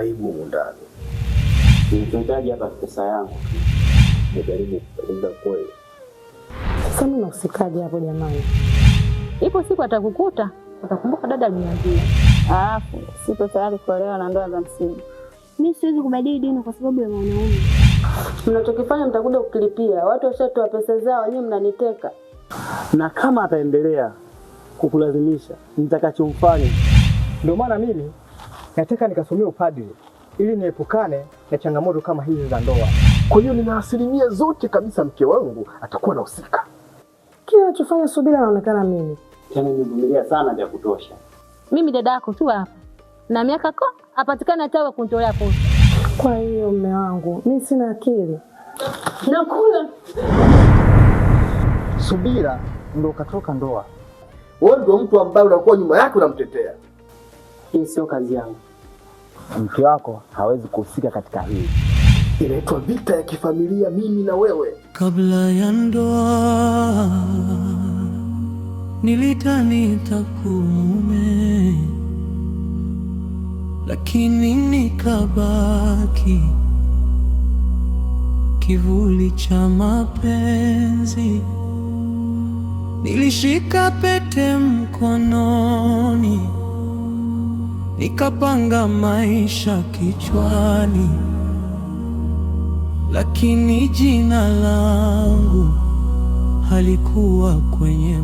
aibu humu ndani. Nilichohitaji hapa pesa yangu. Nijaribu kueleza kweli. Sasa mimi nausikaje hapo jamani? Ipo siku atakukuta, utakumbuka dada aliniambia. Alafu sipo tayari kuolewa na ndoa za msingi. Mimi siwezi kubadili dini kwa sababu ya mwanaume. Mnachokifanya mtakuja kukilipia. Watu washatoa pesa zao, wenyewe mnaniteka. Na kama ataendelea kukulazimisha, nitakachomfanya. Ndio maana mimi nataka nikasomea upadri ili niepukane na changamoto kama hizi za ndoa. Kwa hiyo nina asilimia zote kabisa mke wangu atakuwa anahusika. Kila anachofanya Subira anaonekana mimi. Tena nimevumilia sana vya kutosha. Mimi dada yako tu hapa. Na miaka apatikana hata kunitolea posa. Kwa hiyo mume wangu, mimi sina akili. Nakula. Subira ndio katoka ndoa. Wewe ndio mtu ambaye unakuwa nyuma yake unamtetea. Hii sio kazi yangu. Mke wako hawezi kuhusika katika hili. Inaitwa vita ya kifamilia, mimi na wewe. Kabla ya ndoa nilidhani nitakuwa mume, lakini nikabaki kivuli cha mapenzi. Nilishika pete mkononi, nikapanga maisha kichwani, lakini jina langu halikuwa kwenye